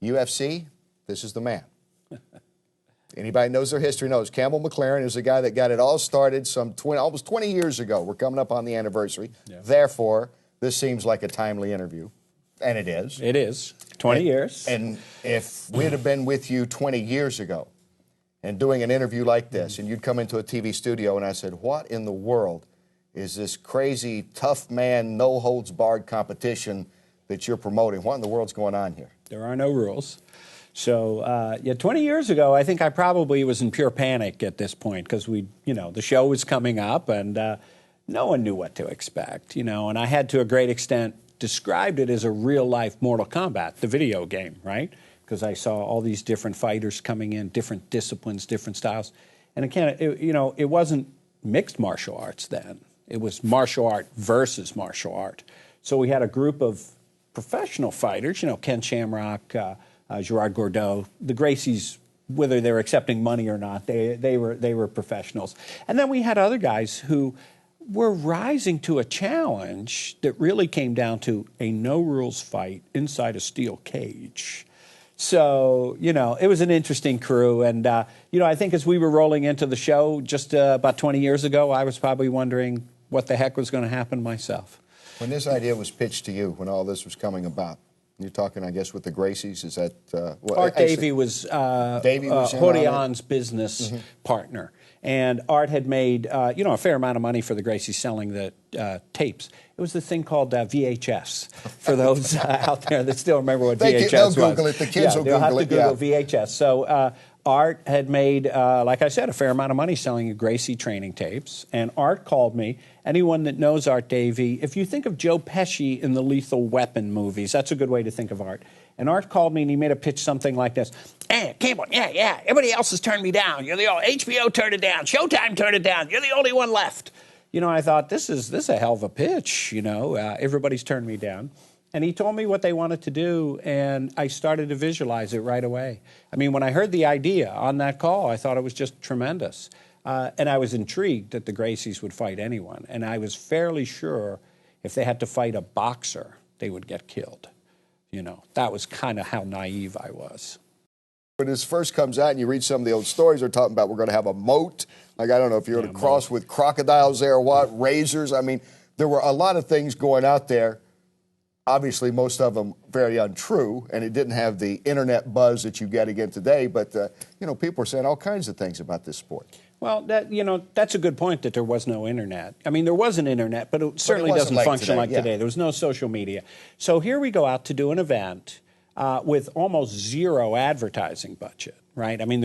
UFC, this is the man. Anybody knows their history knows Campbell McLaren is the guy that got it all started almost 20 years ago. We're coming up on the anniversary. Yeah. Therefore, this seems like a timely interview. And it is. It is. 20 years. And if we'd have been with you 20 years ago and doing an interview like this, and you'd come into a TV studio and I said, what in the world is this crazy, tough man, no-holds-barred competition that you're promoting? What in the world's going on here? There are no rules. So, 20 years ago, I think I probably was in pure panic at this point because the show was coming up and no one knew what to expect, and I had to a great extent described it as a real-life Mortal Kombat, the video game, right? Because I saw all these different fighters coming in, different disciplines, different styles. And it wasn't mixed martial arts then. It was martial art versus martial art. So we had a group of professional fighters, Ken Shamrock, Gerard Gordeau, the Gracies, whether they were accepting money or not, they were professionals. And then we had other guys who were rising to a challenge that really came down to a no-rules fight inside a steel cage. So, it was an interesting crew. And, I think as we were rolling into the show just about 20 years ago, I was probably wondering what the heck was going to happen myself. When this idea was pitched to you, when all this was coming about, you're talking, I guess, with the Gracies, is that... Art Davie was Horian's business partner. And Art had made, a fair amount of money for the Gracies selling the tapes. It was the thing called VHS, for those out there that still remember what VHS was. They'll Google it. The kids will Google it. They'll have to Google VHS. So Art had made, like I said, a fair amount of money selling Gracie training tapes. And Art called me. Anyone that knows Art Davie, if you think of Joe Pesci in the Lethal Weapon movies, that's a good way to think of Art. And Art called me and he made a pitch something like this. Hey, Campbell, yeah. Everybody else has turned me down. You're the old HBO turned it down. Showtime turned it down. You're the only one left. I thought, this is a hell of a pitch, Everybody's turned me down. And he told me what they wanted to do, and I started to visualize it right away. I mean, when I heard the idea on that call, I thought it was just tremendous. And I was intrigued that the Gracies would fight anyone. And I was fairly sure if they had to fight a boxer, they would get killed. That was kind of how naive I was. When this first comes out and you read some of the old stories, they're talking about we're going to have a moat. Like, I don't know if you're going to cross with crocodiles there or what, razors. I mean, there were a lot of things going out there. Obviously, most of them very untrue, and it didn't have the internet buzz that you get again today. But, people were saying all kinds of things about this sport. Well, that's a good point that there was no internet. I mean, there was an internet, but it certainly doesn't function like today. There was no social media. So here we go out to do an event with almost zero advertising budget, right? I mean,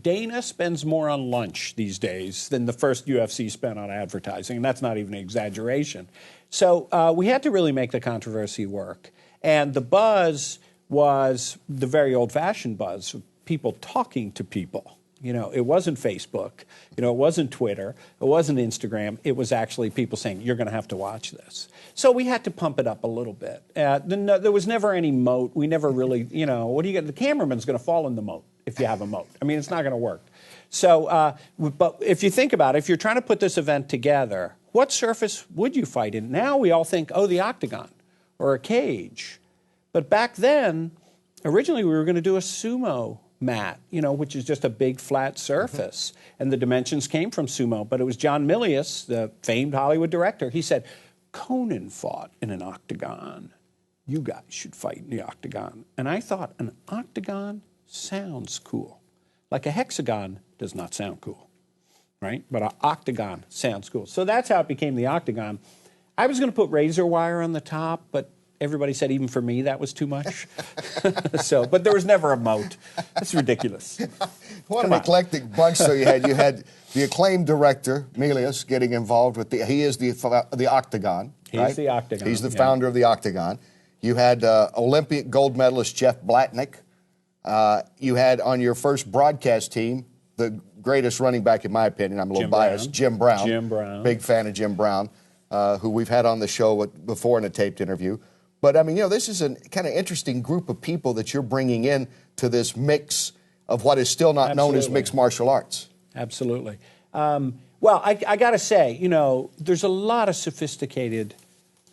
Dana spends more on lunch these days than the first UFC spent on advertising, and that's not even an exaggeration. So we had to really make the controversy work. And the buzz was the very old-fashioned buzz of people talking to people. It wasn't Facebook. It wasn't Twitter. It wasn't Instagram. It was actually people saying, you're going to have to watch this. So we had to pump it up a little bit. There was never any moat. We never really, what do you get? The cameraman's going to fall in the moat if you have a moat. I mean, it's not going to work. So, but if you think about it, if you're trying to put this event together, what surface would you fight in? Now we all think, the octagon or a cage. But back then, originally we were going to do a sumo mat, which is just a big flat surface. And the dimensions came from sumo. But it was John Milius, the famed Hollywood director. He said, Conan fought in an octagon. You guys should fight in the octagon. And I thought, an octagon sounds cool. Like a hexagon does not sound cool, right? But an octagon sounds cool. So that's how it became the octagon. I was going to put razor wire on the top, but everybody said even for me that was too much. But there was never a moat. That's ridiculous. What an eclectic bunch. So you had the acclaimed director, Milius, getting involved with he is the Octagon. Right? He's the Octagon. He's the founder of the Octagon. You had Olympic gold medalist Jeff Blatnick. You had on your first broadcast team the greatest running back, in my opinion, I'm a little biased, Jim Brown. Jim Brown. Big fan of Jim Brown, who we've had on the show before in a taped interview. But, I mean, this is a kind of interesting group of people that you're bringing in to this mix of what is still not known as mixed martial arts. Absolutely. Well, I got to say, there's a lot of sophisticated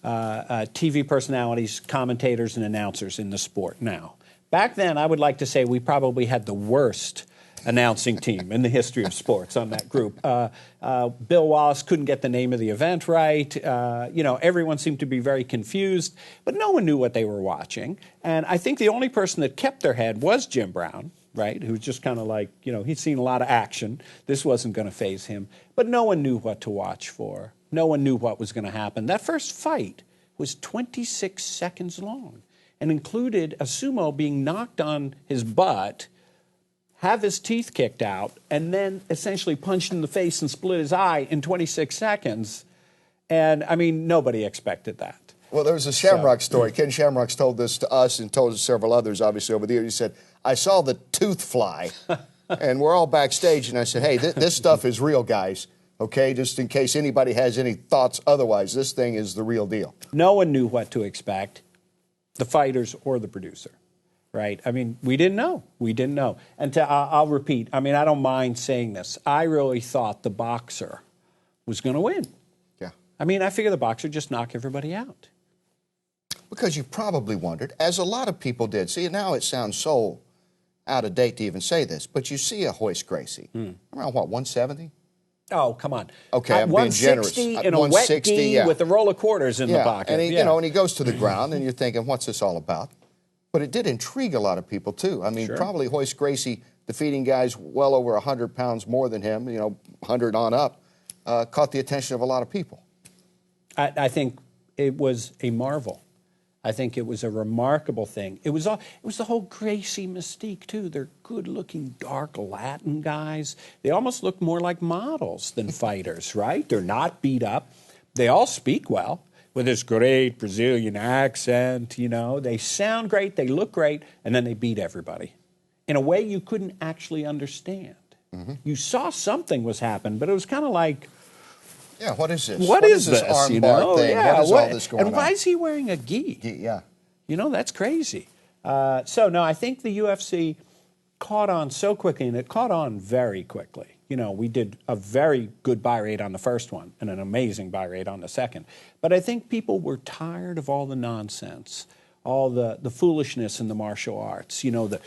TV personalities, commentators, and announcers in the sport now. Back then, I would like to say we probably had the worst announcing team in the history of sports on that group. Bill Wallace couldn't get the name of the event right. Everyone seemed to be very confused, but no one knew what they were watching. And I think the only person that kept their head was Jim Brown, right, who was just kind of like, he'd seen a lot of action. This wasn't going to faze him. But no one knew what to watch for. No one knew what was going to happen. That first fight was 26 seconds long and included a sumo being knocked on his butt, have his teeth kicked out, and then essentially punched in the face and split his eye in 26 seconds. And, nobody expected that. Well, there was a Shamrock story. Ken Shamrock's told this to us and told several others, obviously, over the years. He said, I saw the tooth fly, and we're all backstage, and I said, hey, this stuff is real, guys, okay? Just in case anybody has any thoughts otherwise, this thing is the real deal. No one knew what to expect, the fighters or the producer. Right? We didn't know. We didn't know. And I'll repeat, I don't mind saying this. I really thought the boxer was going to win. Yeah. I figure the boxer just knock everybody out. Because you probably wondered, as a lot of people did. See, now it sounds so out of date to even say this, but you see a Royce Gracie. Around what, 170? Oh, come on. Okay, I'm being generous. 160 in a wet gi with a roll of quarters in the pocket. And and he goes to the ground, and you're thinking, what's this all about? But it did intrigue a lot of people, too. Sure. Probably Royce Gracie defeating guys well over 100 pounds more than him, 100 on up, caught the attention of a lot of people. I think it was a marvel. I think it was a remarkable thing. It was the whole Gracie mystique, too. They're good-looking, dark Latin guys. They almost look more like models than fighters, right? They're not beat up. They all speak well, with this great Brazilian accent, They sound great, they look great, and then they beat everybody in a way you couldn't actually understand. Mm-hmm. You saw something was happening, but it was kind of like, yeah, what is this? What is this armbar thing? Yeah, what is all this going on? And why is he wearing a gi? Yeah. That's crazy. No, I think the UFC caught on so quickly, and it caught on very quickly. We did a very good buy rate on the first one and an amazing buy rate on the second. But I think people were tired of all the nonsense, all the foolishness in the martial arts, the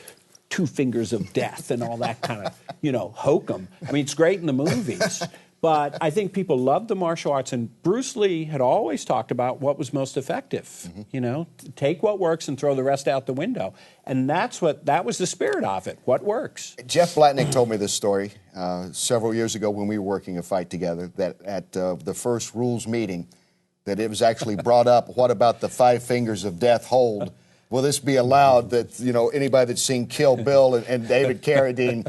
2 fingers of death and all that kind of, hokum. It's great in the movies. But I think people loved the martial arts, and Bruce Lee had always talked about what was most effective. Mm-hmm. Take what works and throw the rest out the window. And that was the spirit of it. What works? Jeff Blatnick told me this story several years ago when we were working a fight together, that at the first rules meeting, that it was actually brought up, what about the 5 fingers of death hold? Will this be allowed that, anybody that's seen Kill Bill and David Carradine,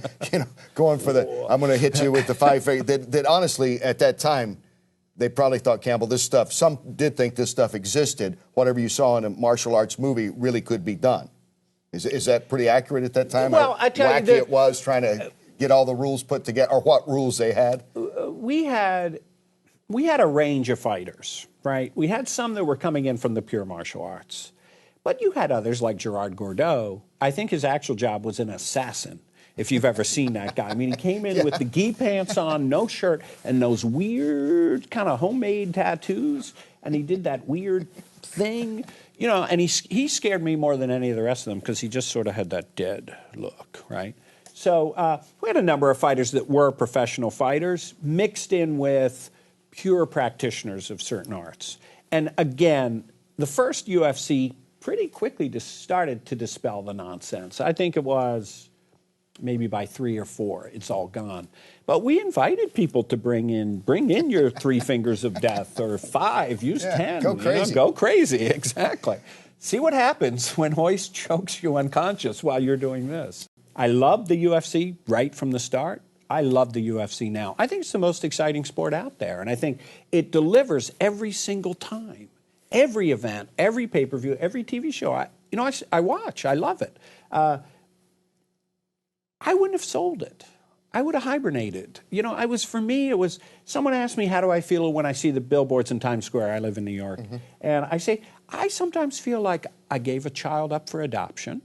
going for I'm going to hit you with the 5 fingers, that honestly, at that time, they probably thought, Campbell, this stuff, some did think this stuff existed. Whatever you saw in a martial arts movie really could be done. Is that pretty accurate at that time? Well, I tell you, it was trying to get all the rules put together, or what rules they had? We had a range of fighters, right? We had some that were coming in from the pure martial arts. But you had others like Gerard Gordeau. I think his actual job was an assassin, if you've ever seen that guy. He came in with the gi pants on, no shirt, and those weird kind of homemade tattoos, and he did that weird thing, and he scared me more than any of the rest of them because he just sort of had that dead look, right? So we had a number of fighters that were professional fighters mixed in with pure practitioners of certain arts. And again, the first UFC pretty quickly just started to dispel the nonsense. I think it was maybe by 3 or 4, it's all gone. But we invited people to bring in your 3 fingers of death, or 5, use 10. Go crazy. Go crazy, exactly. See what happens when Royce chokes you unconscious while you're doing this. I loved the UFC right from the start. I love the UFC now. I think it's the most exciting sport out there, and I think it delivers every single time. Every event, every pay-per-view, every TV show, I watch. I love it. I wouldn't have sold it. I would have hibernated. For me, it was, someone asked me, how do I feel when I see the billboards in Times Square? I live in New York. Mm-hmm. And I say, I sometimes feel like I gave a child up for adoption.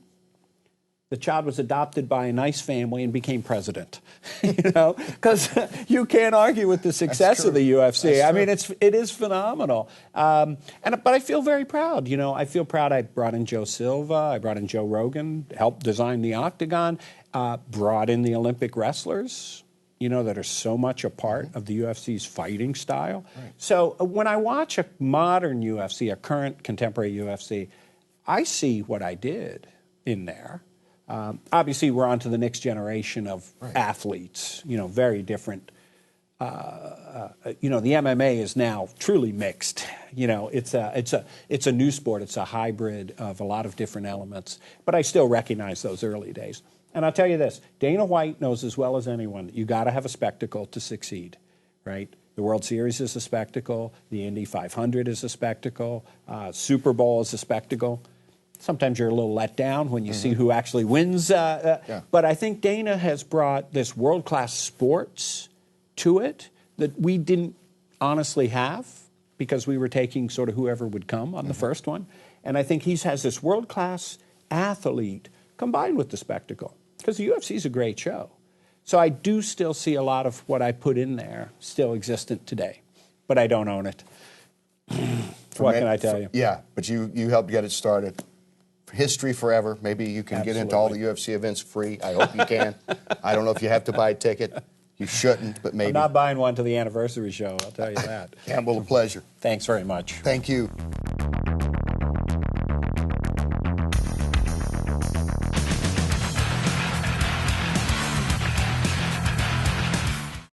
the child was adopted by a nice family and became president. Because you can't argue with the success of the UFC. I mean, it is phenomenal. But I feel very proud. I feel proud. I brought in Joe Silva. I brought in Joe Rogan, helped design the Octagon, brought in the Olympic wrestlers, that are so much a part of the UFC's fighting style. Right. So when I watch a modern UFC, a current contemporary UFC, I see what I did in there. Obviously, we're on to the next generation of athletes, very different. The MMA is now truly mixed. It's a new sport. It's a hybrid of a lot of different elements. But I still recognize those early days. And I'll tell you this, Dana White knows as well as anyone that you got to have a spectacle to succeed, right? The World Series is a spectacle. The Indy 500 is a spectacle. Super Bowl is a spectacle. Sometimes you're a little let down when you see who actually wins. But I think Dana has brought this world-class sports to it that we didn't honestly have because we were taking sort of whoever would come on the first one. And I think he has this world-class athlete combined with the spectacle because the UFC is a great show. So I do still see a lot of what I put in there still existent today, but I don't own it. What can I tell you? Yeah, but you helped get it started. History forever. Maybe you can get into all the UFC events free. I hope you can. I don't know if you have to buy a ticket. You shouldn't, but maybe. I'm not buying one to the anniversary show, I'll tell you that. Campbell, a pleasure. Thanks very much. Thank you.